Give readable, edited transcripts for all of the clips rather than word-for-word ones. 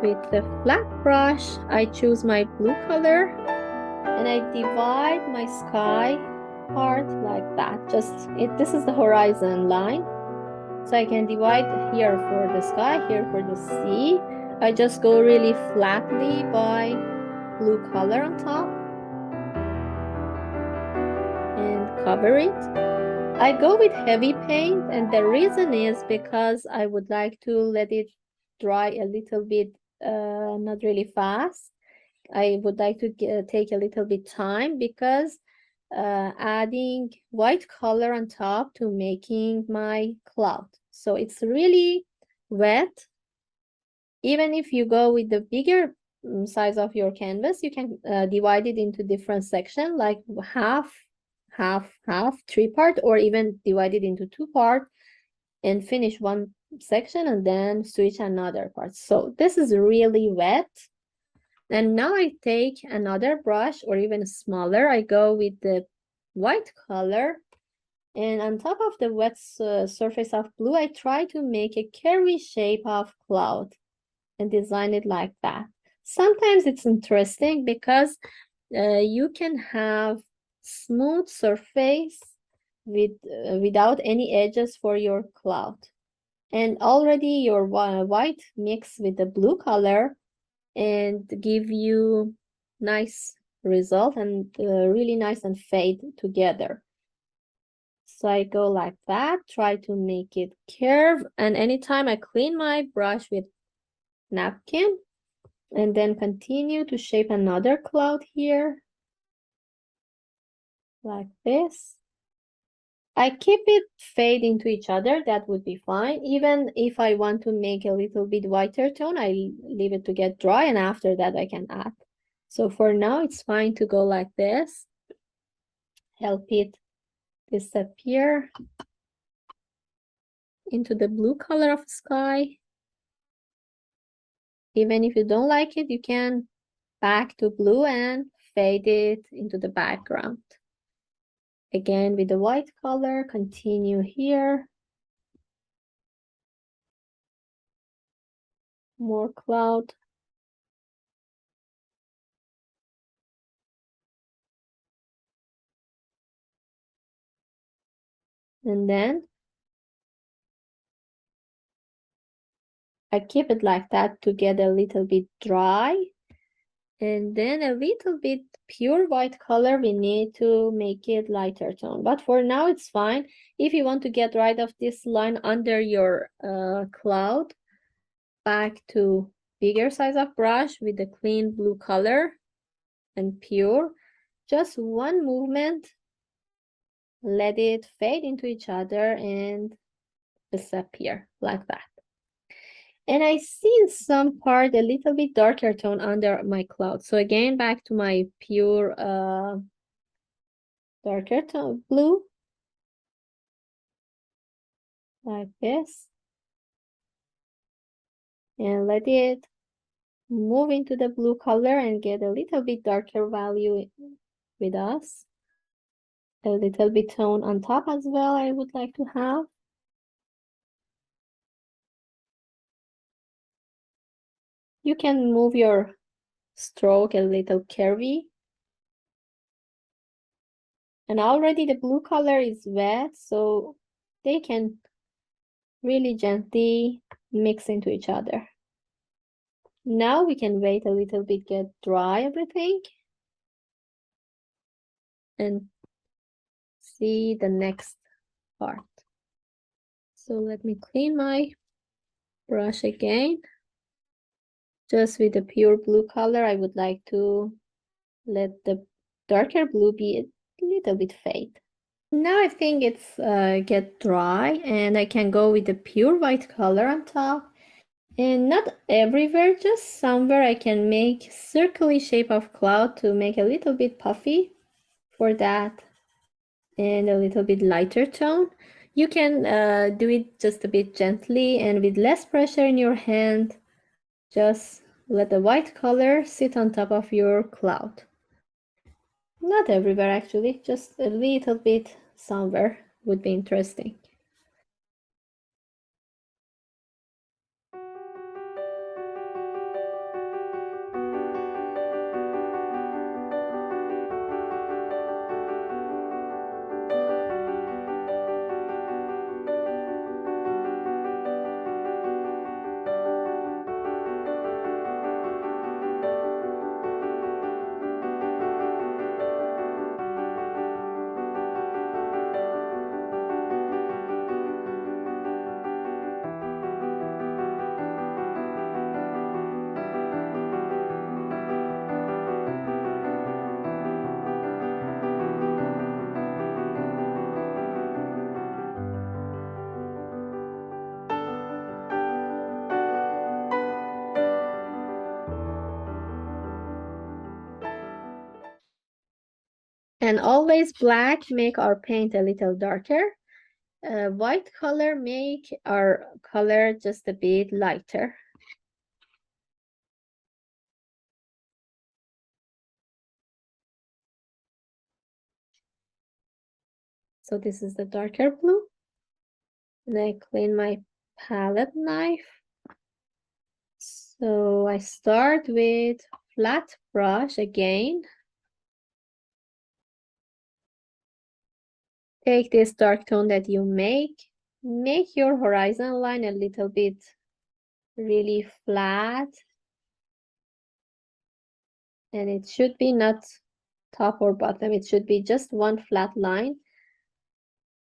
With the flat brush, I choose my blue color and I divide my sky part like that. This is the horizon line. So I can divide here for the sky, here for the sea. I just go really flatly by blue color on top and cover it. I go with heavy paint, and the reason is because I would like to let it dry a little bit, not really fast. I would like to take a little bit time because adding white color on top to making my cloud. So it's really wet. Even if you go with the bigger size of your canvas, you can divide it into different sections, like half, half, 3 part, or even divide it into 2 part and finish one section and then switch another part. So this is really wet. And now I take another brush, or even smaller. I go with the white color, and on top of the wet surface of blue, I try to make a curvy shape of cloud and design it like that. Sometimes it's interesting because you can have smooth surface without any edges for your cloud. And already your white mix with the blue color and give you nice result, and really nice and fade together. So I go like that, try to make it curve, and anytime I clean my brush with napkin and then continue to shape another cloud here like this. I keep it fade into each other, that would be fine. Even if I want to make a little bit whiter tone, I leave it to get dry, and after that I can add. So for now, it's fine to go like this. Help it disappear into the blue color of the sky. Even if you don't like it, you can back to blue and fade it into the background. Again, with the white color, continue here. More cloud. And then I keep it like that to get a little bit dry. And then a little bit pure white color, we need to make it lighter tone. But for now, it's fine. If you want to get rid of this line under your cloud, back to bigger size of brush with the clean blue color and pure. Just one movement, let it fade into each other and disappear like that. And I see in some part a little bit darker tone under my cloud. So again, back to my pure darker tone blue, like this. And let it move into the blue color and get a little bit darker value with us. A little bit tone on top as well, I would like to have. You can move your stroke a little curvy. And already the blue color is wet, so they can really gently mix into each other. Now we can wait a little bit, get dry everything, and see the next part. So let me clean my brush again. Just with the pure blue color, I would like to let the darker blue be a little bit fade. Now I think it's get dry, and I can go with the pure white color on top. And not everywhere, just somewhere I can make circular shape of cloud to make a little bit puffy for that, and a little bit lighter tone. You can do it just a bit gently and with less pressure in your hand. Just let the white color sit on top of your cloud. Not everywhere actually, just a little bit somewhere would be interesting. And always black make our paint a little darker. White color make our color just a bit lighter. So this is the darker blue. And I clean my palette knife. So I start with flat brush again. Take this dark tone that you make your horizon line a little bit really flat. And it should be not top or bottom, it should be just one flat line.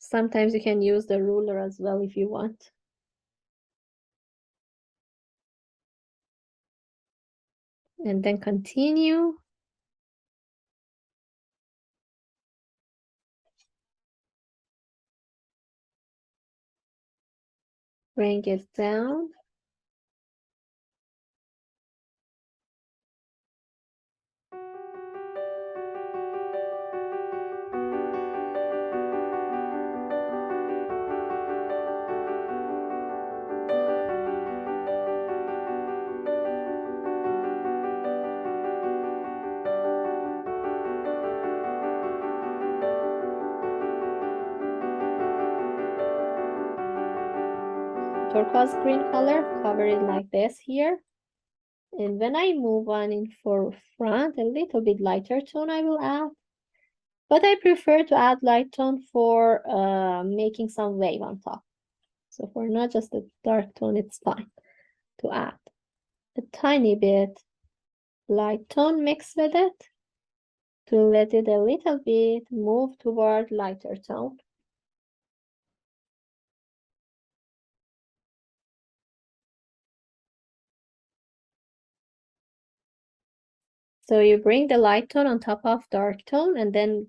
Sometimes you can use the ruler as well if you want. And then continue. Bring it down. Turquoise green color, cover it like this here. And when I move on in for front, a little bit lighter tone I will add. But I prefer to add light tone for making some wave on top. So for not just a dark tone, it's fine to add a tiny bit light tone mix with it to let it a little bit move toward lighter tone. So you bring the light tone on top of dark tone and then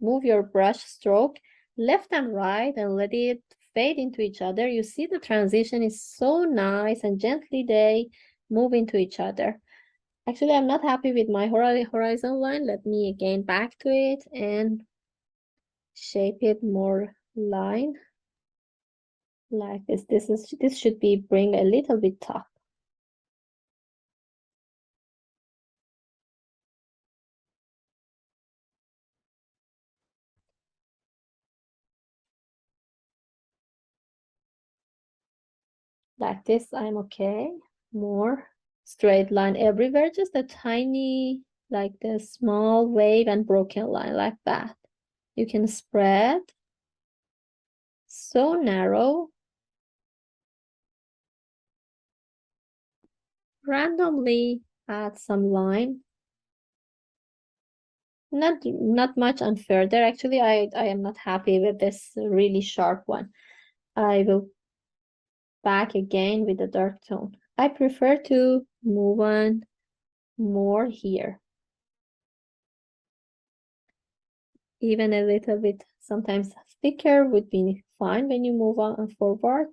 move your brush stroke left and right and let it fade into each other. You see the transition is so nice and gently they move into each other. Actually, I'm not happy with my horizon line. Let me again back to it and shape it more line like this. This should be bring a little bit top. Like this, I'm okay. More straight line everywhere, just a tiny, like the small wave and broken line like that. You can spread so narrow. Randomly add some line. Not much on further. Actually, I am not happy with this really sharp one. I will back again with the dark tone. I prefer to move on more here. Even a little bit, sometimes thicker would be fine when you move on forward.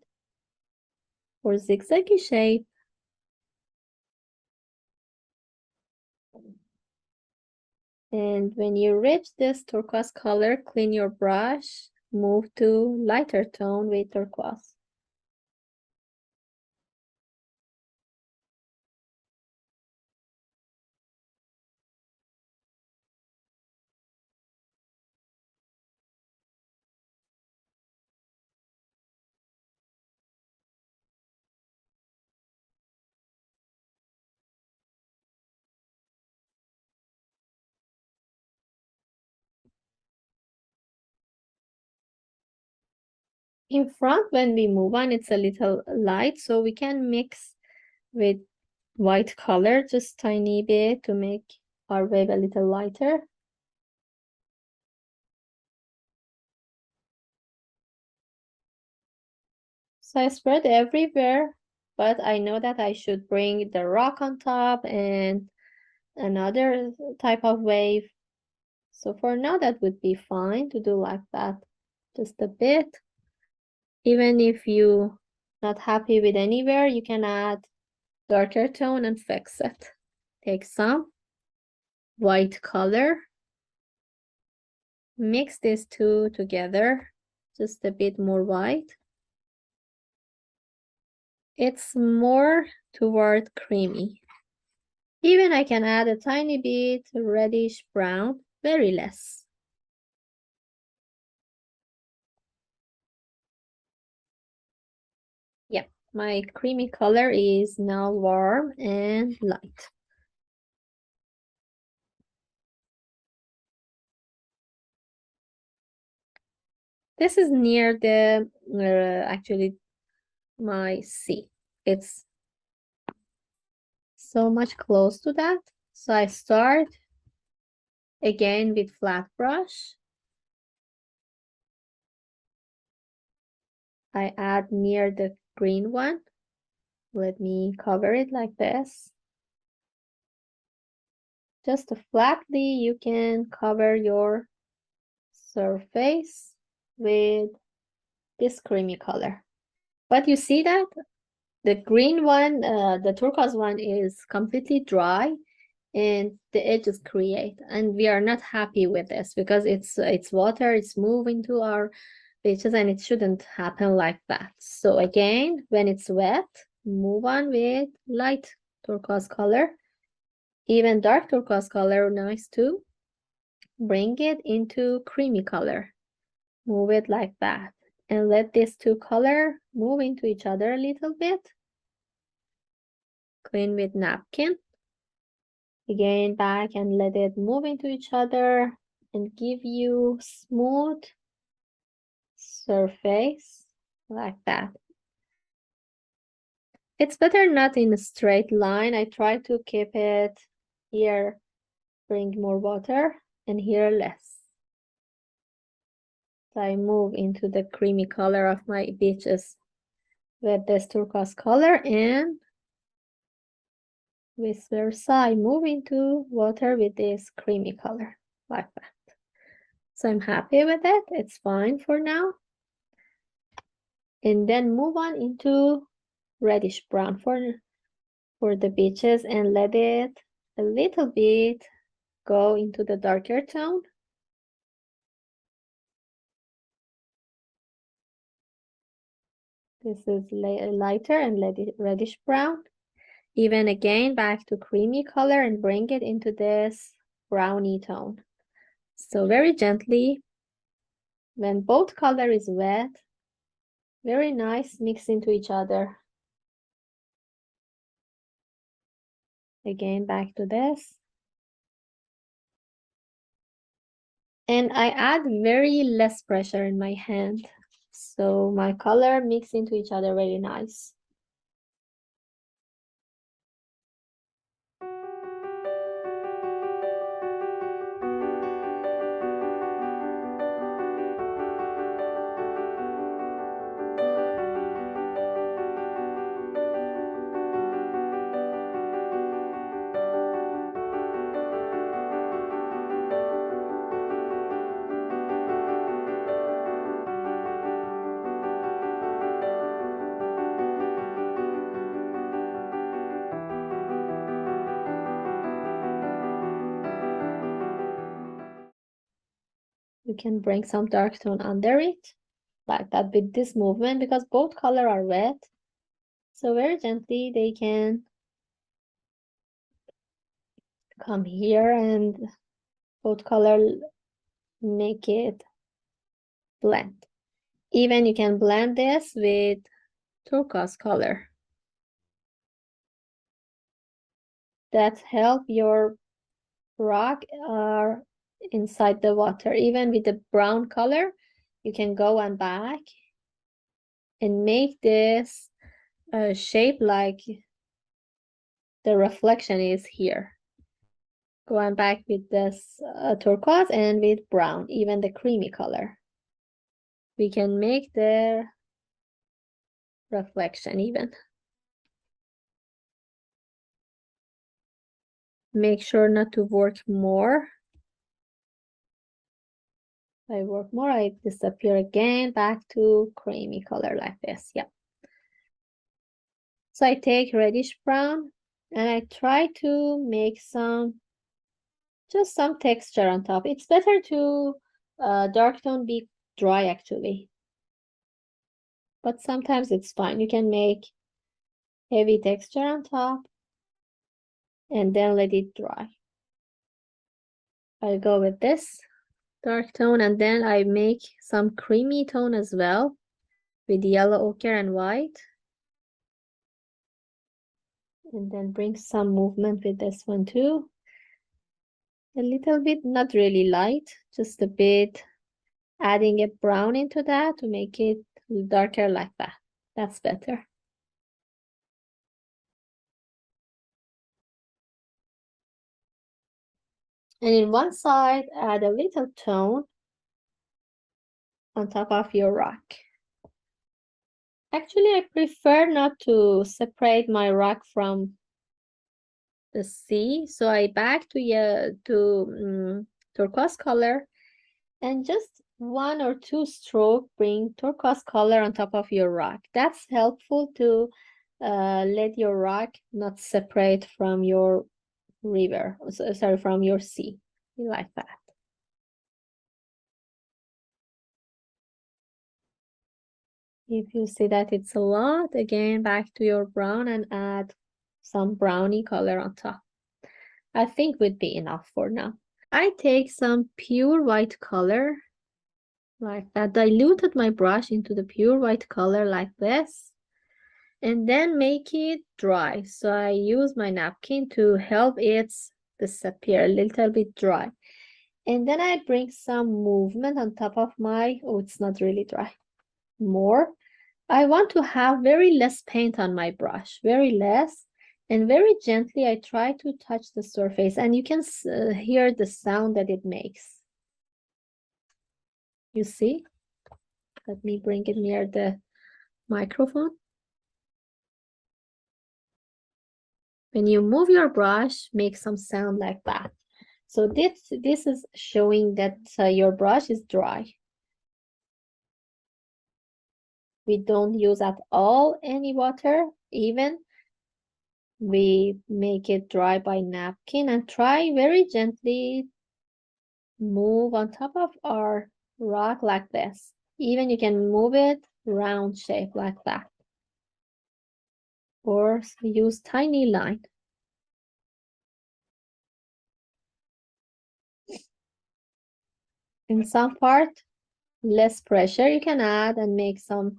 For zigzaggy shape. And when you reach this turquoise color, clean your brush, move to lighter tone with turquoise. In front, when we move on, it's a little light, so we can mix with white color, just tiny bit to make our wave a little lighter. So I spread everywhere, but I know that I should bring the rock on top and another type of wave. So for now, that would be fine to do like that, just a bit. Even if you not happy with anywhere, you can add darker tone and fix it. Take some white color mix these two together, just a bit more white. It's more toward creamy. Even I can add a tiny bit reddish brown, very less. Yep, my creamy color is now warm and light. This is near the, actually, my sea. It's so much close to that. So I start again with flat brush. I add near the green one. Let me cover it like this. Just flatly, you can cover your surface with this creamy color. But you see that the green one, the turquoise one is completely dry and the edges create, and we are not happy with this because it's water, it's moving to our beaches, and it shouldn't happen like that. So again, when it's wet, move on with light turquoise color. Even dark turquoise color, nice too. Bring it into creamy color. Move it like that. And let these two color move into each other a little bit. Clean with napkin. Again, back and let it move into each other and give you smooth surface like that. It's better not in a straight line. I try to keep it here, bring more water, and here less. So I move into the creamy color of my beaches with this turquoise color, and vice versa, I move into water with this creamy color like that. So I'm happy with it. It's fine for now. And then move on into reddish brown for the beaches and let it a little bit go into the darker tone. This is lighter and reddish brown. Even again, back to creamy color and bring it into this browny tone. So very gently, when both color is wet, very nice, mix into each other. Again, back to this. And I add very less pressure in my hand. So my color mix into each other very nice. You can bring some dark tone under it, like that with this movement, because both color are wet. So very gently they can come here and both color make it blend. Even you can blend this with turquoise color. That help your rock are inside the water. Even with the brown color, you can go and back and make this shape like the reflection is here. Go on back with this turquoise and with brown, even the creamy color. We can make the reflection even. Make sure not to work more. If I work more, I disappear again back to creamy color like this. Yeah. So I take reddish brown and I try to make just some texture on top. It's better to dark tone be dry actually. But sometimes it's fine. You can make heavy texture on top and then let it dry. I'll go with this dark tone and then I make some creamy tone as well with yellow ochre and white. And then bring some movement with this one too. A little bit, not really light, just a bit, adding a brown into that to make it darker like that. That's better. And in one side, add a little tone on top of your rock. Actually, I prefer not to separate my rock from the sea, so I back to turquoise color and just 1 or 2 stroke bring turquoise color on top of your rock. That's helpful to let your rock not separate from your river, sorry, from your sea, like that. If you see that it's a lot, again, back to your brown and add some brownie color on top. I think would be enough for now. I take some pure white color like that, diluted my brush into the pure white color like this, and then make it dry. So I use my napkin to help it disappear, a little bit dry. And then I bring some movement on top of my, oh, it's not really dry, more. I want to have very less paint on my brush, very less, and very gently I try to touch the surface, and you can hear the sound that it makes. You see? Let me bring it near the microphone. When you move your brush, make some sound like that. So this is showing that your brush is dry. We don't use at all any water, even we make it dry by napkin and try very gently move on top of our rock like this. Even you can move it round shape like that, or use tiny line. In some part, less pressure you can add and make some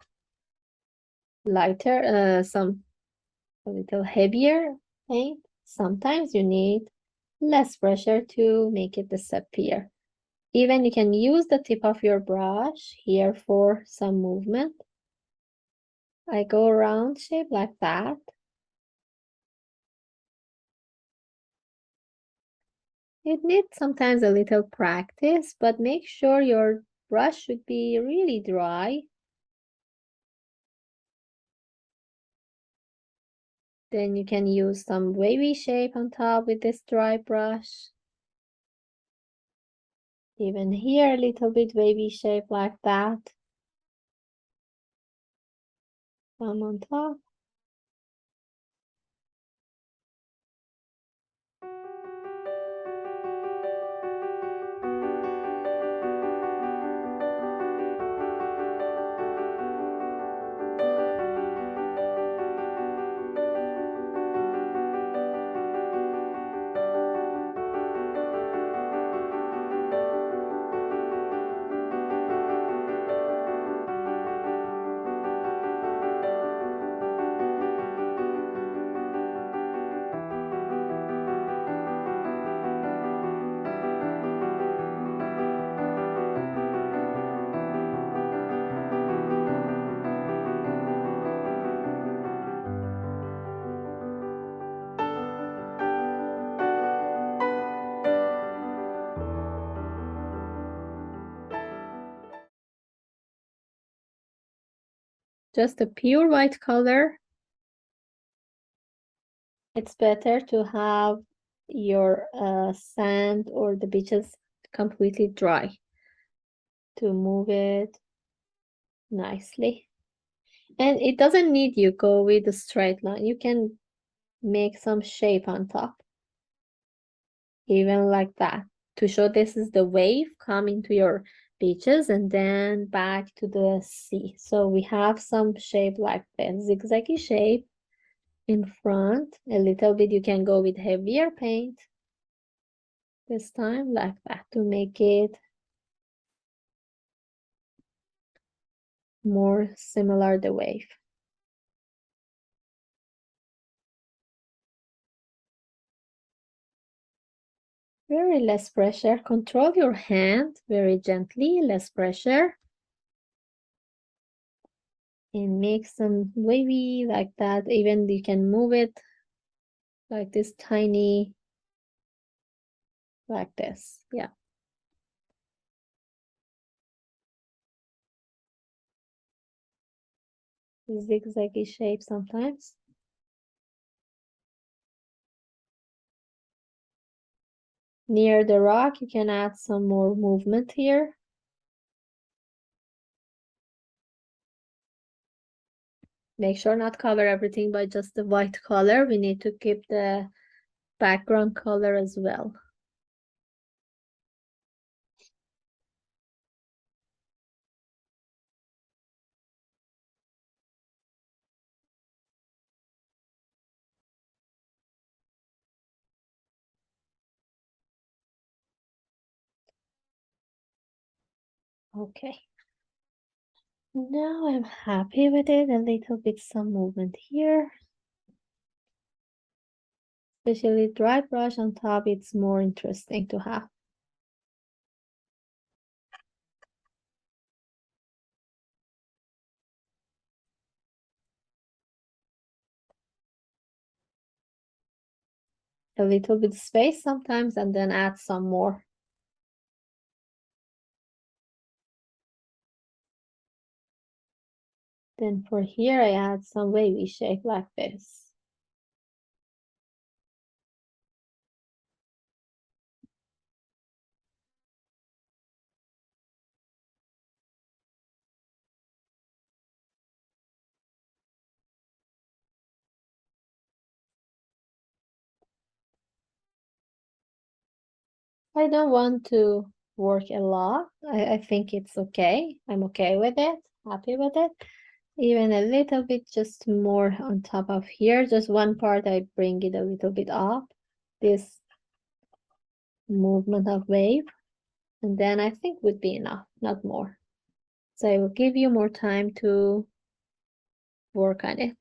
lighter, some a little heavier paint. Sometimes you need less pressure to make it disappear. Even you can use the tip of your brush here for some movement. I go around shape like that. It needs sometimes a little practice, but make sure your brush should be really dry. Then you can use some wavy shape on top with this dry brush. Even here, a little bit wavy shape like that. Some on top. Just a pure white color. It's better to have your sand or the beaches completely dry to move it nicely. And it doesn't need you go with a straight line. You can make some shape on top, even like that, to show this is the wave coming to your beaches and then back to the sea. So we have some shape like that, zigzaggy shape in front. A little bit, you can go with heavier paint this time like that to make it more similar the wave. Very less pressure. Control your hand very gently, less pressure. And make some wavy like that. Even you can move it like this tiny, like this. Yeah. Zigzaggy shape sometimes. Near the rock, you can add some more movement here. Make sure not cover everything by just the white color. We need to keep the background color as well. Okay. Now I'm happy with it. A little bit some movement here. Especially dry brush on top, it's more interesting to have. A little bit space sometimes and then add some more. Then for here, I add some wavy shape like this. I don't want to work a lot. I think it's okay. I'm okay with it, happy with it. Even a little bit just more on top of here. Just one part, I bring it a little bit up. This movement of wave. And then I think would be enough, not more. So I will give you more time to work on it.